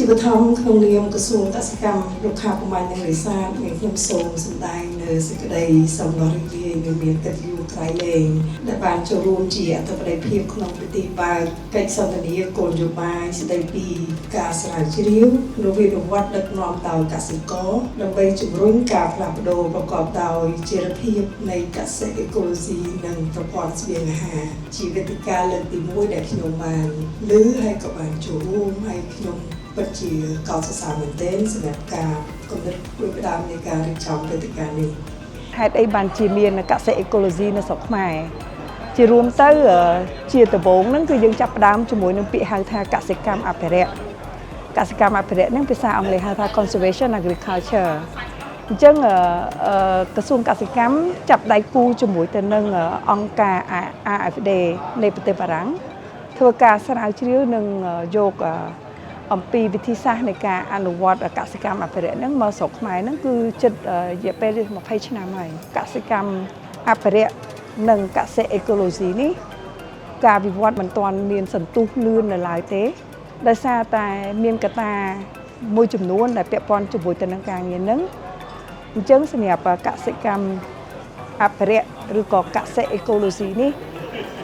ជាបឋមក្នុងនាមក្រសួងកសិកម្មរុក្ខាប្រមាញ់និងនេសាទមានខ្ញុំសូមសម្ដែងនៅសេចក្តីសំណររីករាយនិងមានកិត្តិយសក្រៃលែងដែលបានចូលរួមជាអធិបតីភាពក្នុងពិធីបើកកិច្ចសន្ទនាគោលនយោបាយស្តីពីការស្រាវជ្រាវនវានុវត្តន៍ដឹកនាំដោយកសិករដើម្បីជំរុញការផ្លាស់ប្ដូរប្រកបដោយចីរភាពនៃកសិអេកូឡូស៊ីនិងប្រព័ន្ធស្បៀងអាហារជាវេទិកាលើកទី1ដែលខ្ញុំបានលើហើយក៏បានចូលរួមហើយខ្ញុំពិតជាកោតសរសើរមែនទែនសម្រាប់ការគំនិតផ្ដួចផ្ដើមនៃការរៀបចំវេទិកានេះហេតុអីបានជាមានកសិអេកូឡូស៊ីនៅស្រុកខ្មែរជារួមទៅជាដំបូងហ្នឹងគឺយើងចាប់ផ្ដើមជាមួយនឹងពាក្យហៅថាកសិកម្មអភិរក្សកសិកម្មអភិរក្សហ្នឹងភាសាអង់គ្លេសហៅថា conservation agriculture អញ្ចឹងក្រសួងកសិកម្មចាប់ដៃគូជាមួយទៅនឹងអង្គការ AFD នៃប្រទេសបារាំងធ្វើការស្រាវជ្រាវនិងយកអំពីវិធីសាស្ត្រនៃការអនុវត្តកសិកម្មអភិរក្សហ្នឹងមកស្រុកខ្មែរហ្នឹងគឺជិតរយៈពេល20ឆ្នាំហើយកសិកម្មអភិរក្សនិងកសិអេកូឡូស៊ីនេះការវិវត្តមិនទាន់មានសន្ទុះលឿននៅឡើយទេដោយសារតែមានកត្តាមួយចំនួនដែលពាក់ព័ន្ធជាមួយទៅនឹងការងារហ្នឹងអញ្ចឹងសម្រាប់កសិកម្មអភិរក្សឬក៏កសិអេកូឡូស៊ីនេះ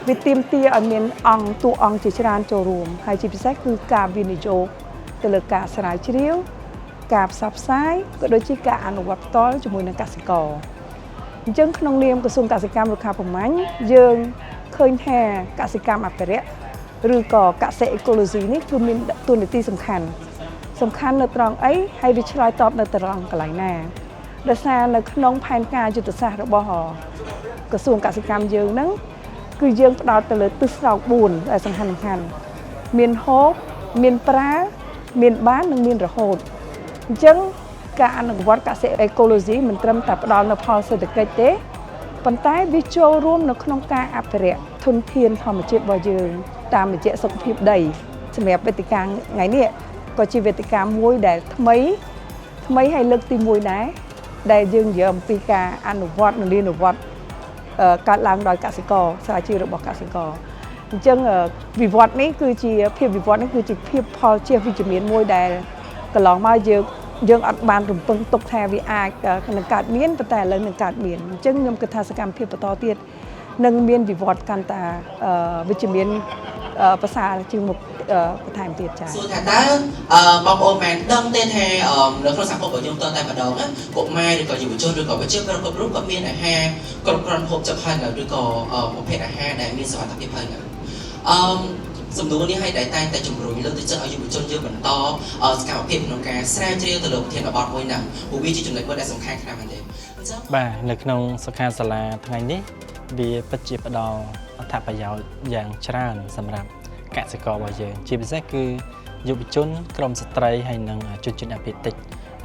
វាទាមទារឲ្យមានតួអង្គជាច្រើនចូលរួមហើយជាពិសេសគឺការវិនិយោគទៅលើការស្រាវជ្រាវការផ្សព្វផ្សាយក៏ដូចជាការអនុវត្តផ្ទាល់ជាមួយនឹងកសិករអញ្ចឹងក្នុងនាមក្រសួងកសិកម្មរុក្ខាប្រមាញ់យើងឃើញថាកសិកម្មអភិរក្សឬក៏កសិអេកូឡូស៊ីនេះគឺមានតួនាទីសំខាន់នៅត្រង់អីហើយវាឆ្លើយតបនៅត្រង់កន្លែងណាដោយសារនៅក្នុងផែនការយុទ្ធសាស្ត្ររបស់ក្រសួងកសិកម្មយើងហ្នឹងគឺយើងផ្ដោតទៅលើទិសស្រោង4ដែលសំខាន់មានហូបមានប្រើមានបាននិងមានរហូតអញ្ចឹងការអនុវត្តកសិអេកូឡូស៊ីមិនត្រឹមតែផ្ដល់នូវផលសេដ្ឋកិច្ចទេប៉ុន្តែវាចូលរួមនៅក្នុងការអភិរក្សធនធានធម្មជាតិរបស់យើងតាមរយៈសុខភាពដីសម្រាប់វេទិកាថ្ងៃនេះក៏ជាវេទិកាមួយដែលថ្មីហើយលើកទី1ដែរដែលយើងនិយាយអំពីការអនុវត្តនិងរៀនអនុវត្តកើតឡើងដោយកសិករស្រាវជ្រាវរបស់កសិករអញ្ចឹងវិវត្តនេះគឺជាភាពវិវត្តនេះគឺជាភាពផលជះវិជ្ជមានមួយដែលកន្លងមកយើងអត់បានរំពឹងទុកថាវាអាចនឹងកើតមានប៉ុន្តែឥឡូវនឹងកើតមានអញ្ចឹងខ្ញុំគិតថាសកម្មភាពបន្តទៀតនឹងមានវិវត្តកាន់តែវិជ្ជមានប្រសើរជាងមុខបន្ថែមទៀតចា៎សួរថាតើបងប្អូនមែនដឹងទេថានៅក្នុងសហគមន៍របស់យើងតើតែម្ដងកុមារឬក៏យុវជនឬក៏ប្រជាពលរដ្ឋគ្រប់រូបក៏មានអាហារគ្រប់គ្រាន់ហូបចុកហើយឬក៏ប្រភេទអាហារដែលមានសុវត្ថិភាពហើយសំណួរនេះឲ្យតែតែជំរុញលើកទឹកចិត្តឲ្យយុវជនយើងបន្តសកម្មភាពក្នុងការស្រាវជ្រាវទៅលើប្រធានបទមួយហ្នឹងព្រោះវាជាចំណុចមួយដែលសំខាន់ខ្លាំងមែនទេអញ្ចឹងបាទនៅក្នុងសិក្ខាសាលាថ្ងៃនេះវាពិតជាផ្ដល់អត្ថប្រយោជន៍យ៉ាងច្រើនសម្រាប់កសិកររបស់យើងជាពិសេសគឺយុវជនក្រមស្ត្រីហើយនិងជនជាតិអាមេតិច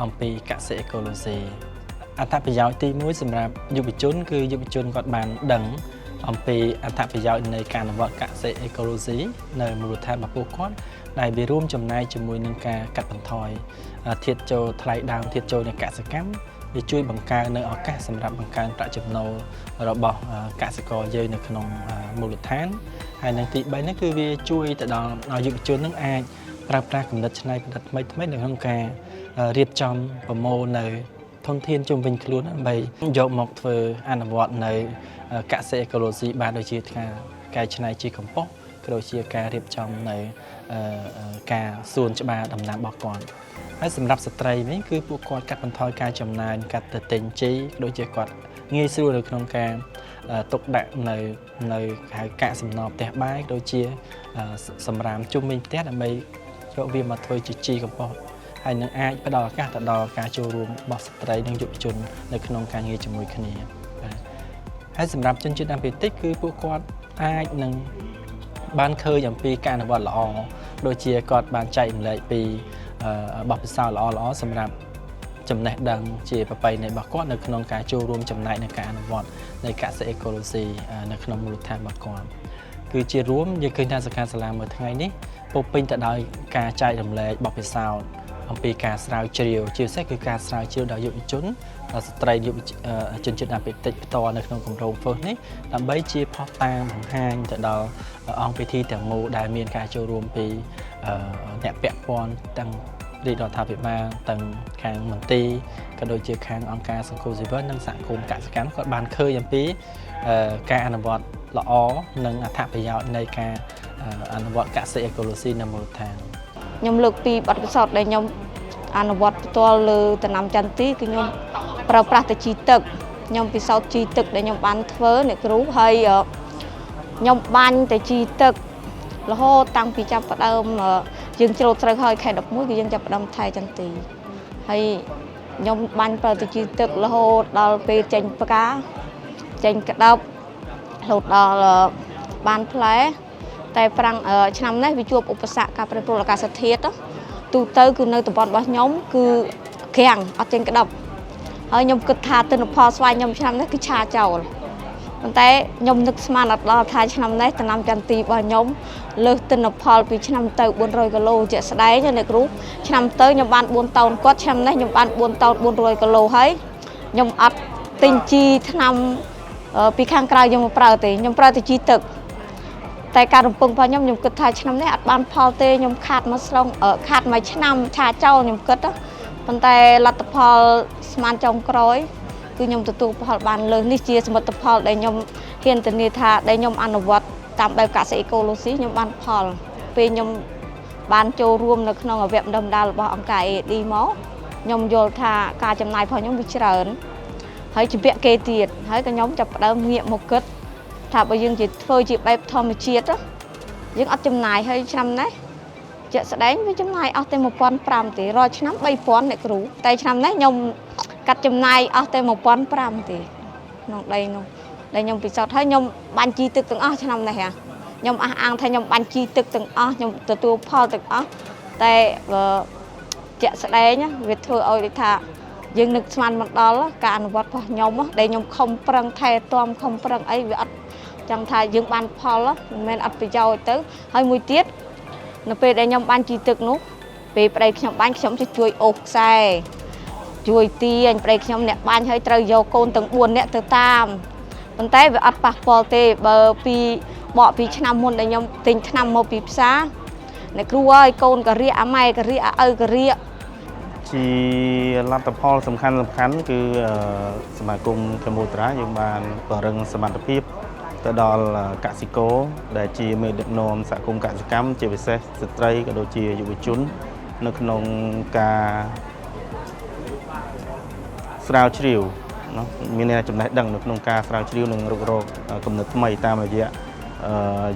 អំពីកសិអេកូឡូស៊ីអត្ថប្រយោជន៍ទី1សម្រាប់យុវជនគឺយុវជនគាត់បានដឹងអំពីអត្ថប្រយោជន៍នៃការអនុវត្តកសិអេកូឡូស៊ីនៅមូលដ្ឋានរបស់ពួកគាត់ដែលវារួមចំណែកជាមួយនឹងការកាត់បន្ថយធាតុចូលថ្លៃដើមធាតុចូលនៃកសិកម្មវាជួយបង្កើននៅឱកាសសម្រាប់បង្កើនប្រាក់ចំណូលរបស់កសិករយើងនៅក្នុងមូលដ្ឋានហើយនឹងទី3ហ្នឹងគឺវាជួយទៅដល់យុវជននឹងអាចប្រើប្រាស់គំនិតច្នៃប្រឌិតថ្មីនៅក្នុងការរៀបចំប្រមូលនៅធនធានជុំវិញខ្លួនដើម្បីយកមកធ្វើអនុវត្តនៅកសិអេកូឡូស៊ីបានដូចជាកែច្នៃជាកំប៉ុស្តក៏ដូចជាការរៀបចំនៅការសួនច្បារដំណាំរបស់គាត់ហើយសម្រាប់ស្ត្រីវិញគឺពួកគាត់កាត់បន្ថយការចំណាយកាត់ទៅទិញជីដូចជាគាត់ងាយស្រួលនៅក្នុងការទុកដាក់នៅហៅកាកសំណល់ផ្ទះបាយដូចជាសម្រាមជុំវិញផ្ទះដើម្បីយកវាមកធ្វើជាជីកំប៉ុស្តហើយនឹងអាចផ្ដល់ឱកាសទៅដល់ការចូលរួមរបស់ស្ត្រីនិងយុវជននៅក្នុងការងារជាមួយគ្នាបាទហើយសម្រាប់ជនជាតិអាមេតិចគឺពួកគាត់អាចនឹងបានឃើញអំពីការអនុវត្តល្អដូចជាគាត់បានចែករំលែកពីបទពិសោធន៍ល្អៗសម្រាប់ចំណេះដឹងជាប្រពៃណីរបស់គាត់នៅក្នុងការចូលរួមចំណែកในការអនុវត្តនៃកសិអេកូឡូស៊ីនៅក្នុងមូលដ្ឋានរបស់គាត់គឺជារួមយើងឃើញថាសិក្ខាសាលាមួយថ្ងៃនេះពោពេញទៅដោយការចែករំលែកបទពិសោធន៍អំពីការស្រាវជ្រាវជាពិសេសគឺការស្រាវជ្រាវដល់យុវជនស្ត្រីយុវជនជាតិអាមេតិចផ្ទាល់នៅក្នុងគម្រោង FIRST នេះដើម្បីជាផុសតាងបង្ហាញទៅដល់អង្គពិធីទាំងមូលដែលមានការចូលរួមពីអ្នកពាក់ព័ន្ធទាំង រាជរដ្ឋាភិបាលទាំងខាងមន្ទីរក៏ដូចជាខាងអង្គការសង្គមស៊ីវិលនិងសហគមន៍កសិកម្មគាត់បានឃើញអំពីការអនុវត្តល្អនិងអត្ថប្រយោជន៍នៃការអនុវត្តកសិអេកូឡូស៊ីនៅមូលដ្ឋាន ខ្ញុំលើកពីបទពិសោធន៍ដែលខ្ញុំអនុវត្តផ្ទាល់លើដំណាំចន្ទទីគឺខ្ញុំប្រើប្រាស់តែជីទឹកខ្ញុំពិសោធន៍ជីទឹកដែលខ្ញុំបានធ្វើអ្នកគ្រូហើយខ្ញុំបាញ់តែជីទឹករហូតតាំងពីចាប់ផ្ដើមយើងច្រូតស្រូវហើយខែ11គឺយើងចាប់ផ្ដើមថែចន្ទទីហើយខ្ញុំបាញ់ប្រើតែជីទឹករហូតដល់ពេលចេញផ្កាចេញក្តាប់រហូតដល់បានផ្លែតែប្រាំងឆ្នាំនេះវាជួបឧបសគ្គការប្រែប្រួលអាកាសធាតុទូទៅគឺនៅតំបន់របស់ខ្ញុំគឺក្រាំងអត់ចេញក្តាប់ហើយខ្ញុំគិតថាទិន្នផលស្វាយខ្ញុំឆ្នាំនេះគឺឆាចោលប៉ុន្តែខ្ញុំនឹកស្មានអត់ដល់ថាឆ្នាំនេះដំណាំចន្ទទីរបស់ខ្ញុំលើសទិន្នផលពីឆ្នាំទៅ400គីឡូជាក់ស្ដែងអ្នកគ្រូឆ្នាំទៅខ្ញុំបាន4តោនគាត់ឆ្នាំនេះខ្ញុំបាន4តោន400គីឡូហើយខ្ញុំអត់ទិញជីថ្នាំពីខាងក្រៅខ្ញុំមកប្រើទេខ្ញុំប្រើតែជីទឹកតែការរំពឹងរបស់ខ្ញុំគិតថាឆ្នាំនេះអត់បានផលទេខ្ញុំខាតមកស្រុងខាតមួយឆ្នាំឆាចោលខ្ញុំគិតប៉ុន្តែលទ្ធផលស្មានចុងក្រោយគឺខ្ញុំទទួលផលបានលើសនេះជាសមិទ្ធផលដែលខ្ញុំហ៊ានធានាថាដែលខ្ញុំអនុវត្តតាមបែបកសិអេកូឡូស៊ីខ្ញុំបានផលពេលខ្ញុំបានចូលរួមនៅក្នុងវគ្គបណ្ដុះបណ្ដាលរបស់អង្គការ AD មកខ្ញុំយល់ថាការចំណាយរបស់ខ្ញុំវាច្រើនហើយជំពាក់គេទៀតហើយក៏ខ្ញុំចាប់ផ្ដើមងាកមកគិតថាបើយើងជាធ្វើជាបែបធម្មជាតិយើងអត់ចំណាយហើយឆ្នាំនេះជាក់ស្ដែងវាចំណាយអស់តែ 1,500 ទេរាល់ឆ្នាំ 3,000 អ្នកគ្រូតែឆ្នាំនេះខ្ញុំកាត់ចំណាយអស់តែ 1,500 ទេក្នុងដីនោះដែលខ្ញុំពិសោធន៍ហើយខ្ញុំបាញ់ជីទឹកទាំងអស់ឆ្នាំនេះខ្ញុំអះអាងថាខ្ញុំបាញ់ជីទឹកទាំងអស់ខ្ញុំទទួលផលទាំងអស់តែជាក់ស្ដែងវាធ្វើឲ្យថាយើងនឹកស្មានមកដល់ការអនុវត្តរបស់ខ្ញុំដែលខ្ញុំខំប្រឹងថែទាំខំប្រឹងអីវាអត់ចង់ថាយើងបានផលមិនមែនអត់ប្រយោជន៍ទៅហើយមួយទៀតនៅពេលដែលខ្ញុំបាញ់ជីទឹកនោះពេលប្តីខ្ញុំបាញ់ខ្ញុំទៅជួយអូសខ្សែជួយទាញប្តីខ្ញុំអ្នកបាញ់ឲ្យត្រូវយកកូនទាំង4នាក់ទៅតាមប៉ុន្តែវាអត់ប៉ះពាល់ទេបើពីបកពីឆ្នាំមុនដែលខ្ញុំទិញថ្នាំមកពីផ្សារអ្នកគ្រូអើយកូនក៏រៀកអាម៉ែក៏រៀកអាឪក៏រៀក ជាលទ្ធផលសំខាន់គឺសមាគមកម្ពុជាយើងបានពង្រឹងសមត្ថភាពទៅដល់កសិករដែលជាមេដឹកនាំសហគមន៍កសិកម្មជាពិសេសស្ត្រីក៏ដូចជាយុវជននៅក្នុងការស្រាវជ្រាវមានចំណេះដឹងនៅក្នុងការស្រាវជ្រាវនិងរុករកគំនិតថ្មីតាមរយៈ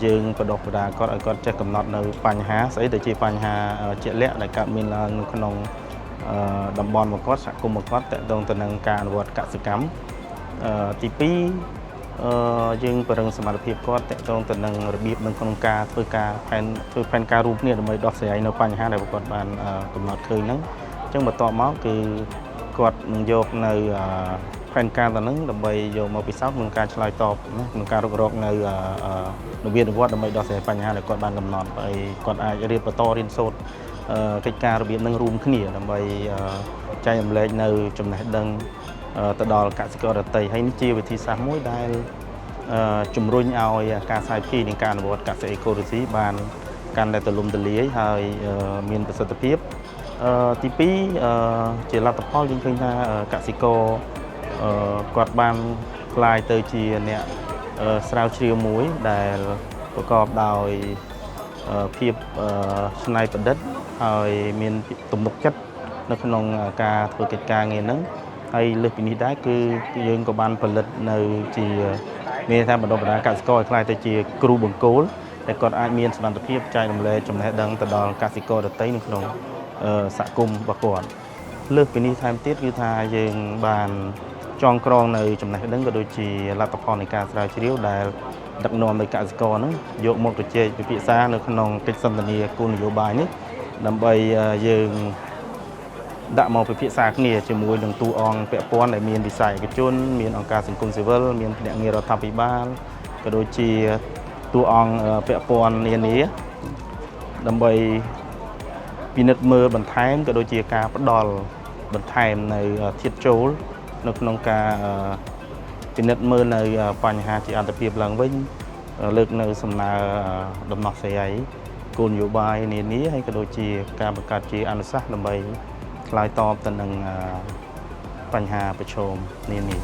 យើងបដិបដាគាត់ឲ្យគាត់ចេះកំណត់នៅបញ្ហាស្អីដែលជាបញ្ហាជាក់លាក់ដែលកើតមានឡើងនៅក្នុងតំបន់របស់គាត់សហគមន៍របស់គាត់តកតងទៅនឹងការអនុវត្តកសិកម្មទី2យើងពង្រឹងសមត្ថភាពគាត់តកតងទៅនឹងរបៀបនៅក្នុងការធ្វើផែនការរួមគ្នាដើម្បីដោះស្រាយនៅបញ្ហាដែលគាត់បានកំណត់ឃើញហ្នឹងអញ្ចឹងបន្ទាប់មកគឺគាត់នឹងយកនៅផែនការទៅនឹងដើម្បីយកមកពិសោធន៍ក្នុងការឆ្លើយតបក្នុងការរុករកនៅនវានុវត្តន៍ដើម្បីដោះស្រាយបញ្ហាដែលគាត់បានកំណត់ហើយគាត់អាចរៀបបន្តរៀនសូត្រកិច្ចការរបៀបនឹងរួមគ្នាដើម្បីចែករំលែកនៅចំណេះដឹងទៅដល់កសិករដទៃហើយនេះជាវិធីសាស្ត្រមួយដែលជំរុញឲ្យការផ្សាយផ្ទាល់និងការអនុវត្តកសិអេកូឡូស៊ីបានកាន់តែទូលំទូលាយហើយមានប្រសិទ្ធភាពទី2ជាលទ្ធផលយើងឃើញថាកសិករគាត់បានក្លាយទៅជាអ្នកស្រាវជ្រាវមួយដែលប្រកបដោយភាពច្នៃប្រឌិតហើយមានទំនុកចិត្តនៅក្នុងការធ្វើកិច្ចការងារហ្នឹងហើយលើសពីនេះដែរគឺយើងក៏បានផលិតនៅជាមានថាបណ្ដុះបណ្ដាលកសិករឲ្យក្លាយទៅជាគ្រូបង្គោលដែលគាត់អាចមានសមត្ថភាពចែករំលែកចំណេះដឹងទៅដល់កសិករដទៃនៅក្នុងសហគមន៍របស់គាត់លើសពីនេះថែមទៀតគឺថាយើងបានចងក្រងនៅចំណេះដឹងក៏ដូចជាលទ្ធផលនៃការស្រាវជ្រាវដែលដឹកនាំដោយកសិករហ្នឹងយកមកជជែកពិភាក្សានៅក្នុងកិច្ចសន្ទនាគោលនយោបាយនេះដើម្បីយើងដាក់មកពិភាក្សាគ្នាជាមួយនឹងតួអង្គពាក់ព័ន្ធដែលមានវិស័យឯកជនមានអង្គការសង្គមស៊ីវិលមានភ្នាក់ងាររដ្ឋាភិបាលក៏ដូចជាតួអង្គពាក់ព័ន្ធនានាដើម្បីពិនិត្យមើលបន្ថែមក៏ដូចជាការផ្ដល់បន្ថែមនៅធាតុចូលនៅក្នុងការពិនិត្យមើលនៅបញ្ហាជាអន្តរភាពឡើងវិញលើកនៅសំណើដំណោះស្រាយគ គោលនយោបាយនានាហើយក៏ដូចជាការបង្កើតជាអនុសាសន៍ដើម្បីឆ្លើយតបទៅនឹងបញ្ហាប្រឈមនានា